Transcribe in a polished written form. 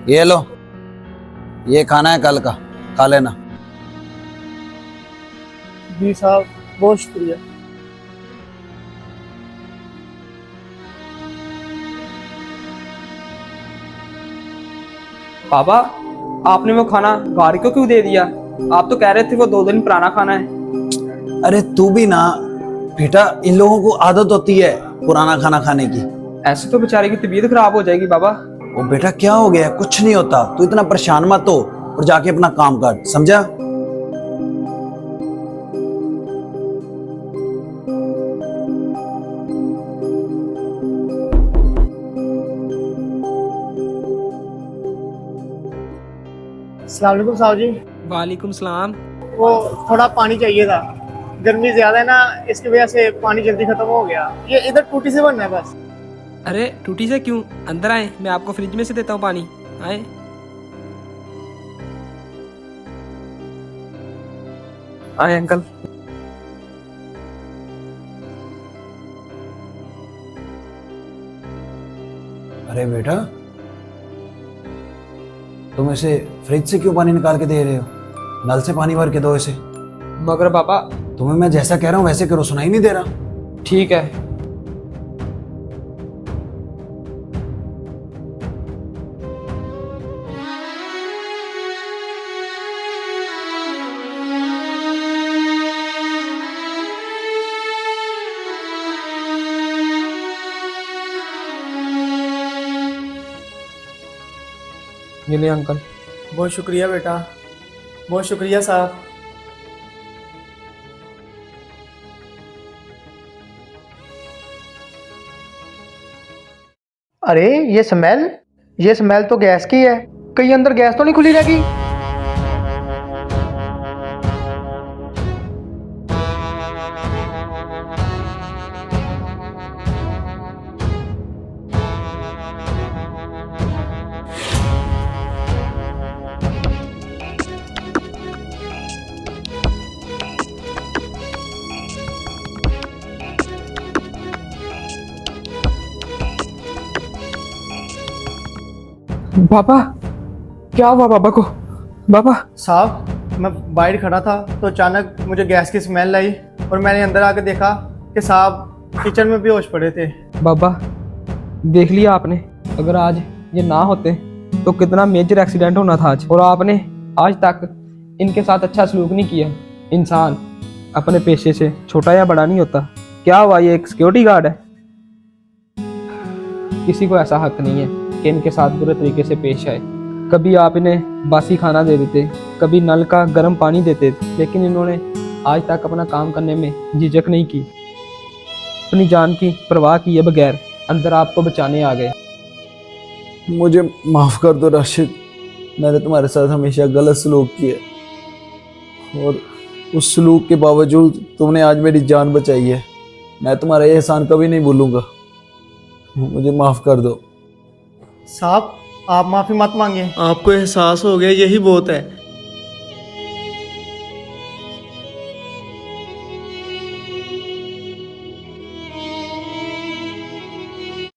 ये लो, ये खाना है कल का, खा लेना। जी साहब, बहुत शुक्रिया। पापा, आपने वो खाना गाड़ी को क्यों दे दिया? आप तो कह रहे थे वो 2 दिन पुराना खाना है। अरे तू भी ना बेटा, इन लोगों को आदत होती है पुराना खाना खाने की। ऐसे तो बेचारे की तबीयत खराब हो जाएगी बाबा। वो बेटा क्या हो गया, कुछ नहीं होता, तू इतना परेशान मत हो और जाके अपना काम कर, समझा? अस्सलाम वालेकुम साहब जी। वालेकुम सलाम। वो थोड़ा पानी चाहिए था, गर्मी ज्यादा है ना, इसकी वजह से पानी जल्दी खत्म हो गया। ये इधर टूटी से बनना है बस। अरे टूटी से क्यों? अंदर आए, मैं आपको फ्रिज में से देता हूँ पानी। आए। आए अंकल। अरे बेटा, तुम इसे फ्रिज से क्यों पानी निकाल के दे रहे हो? नल से पानी भर के दो इसे। मगर पापा। तुम्हें मैं जैसा कह रहा हूँ वैसे करो, सुनाई नहीं दे रहा? ठीक है। ये ले अंकल। बहुत शुक्रिया बेटा, बहुत शुक्रिया साहब। अरे ये स्मेल तो गैस की है। कहीं अंदर गैस तो नहीं खुली रहेगी? पापा, क्या हुआ पापा को? पापा। साहब, मैं बाहर खड़ा था तो अचानक मुझे गैस की स्मेल आई और मैंने अंदर आके देखा कि साहब किचन में बेहोश पड़े थे। बाबा, देख लिया आपने, अगर आज ये ना होते तो कितना मेजर एक्सीडेंट होना था आज। और आपने आज तक इनके साथ अच्छा सलूक नहीं किया। इंसान अपने पेशे से छोटा या बड़ा नहीं होता। क्या हुआ, ये एक सिक्योरिटी गार्ड है? किसी को ऐसा हक नहीं है कि इनके साथ बुरे तरीके से पेश आए। कभी आप इन्हें बासी खाना दे देते, कभी नल का गर्म पानी देते, लेकिन इन्होंने आज तक अपना काम करने में झिझक नहीं की। अपनी जान की परवाह किए बगैर अंदर आपको बचाने आ गए। मुझे माफ कर दो राशिद, मैंने तुम्हारे साथ हमेशा गलत सलूक किया और उस सलूक के बावजूद तुमने आज मेरी जान बचाई है। मैं तुम्हारा ये एहसान कभी नहीं भूलूंगा, मुझे माफ कर दो। साहब, आप माफी मत मांगे, आपको एहसास हो गया, यही बहुत है।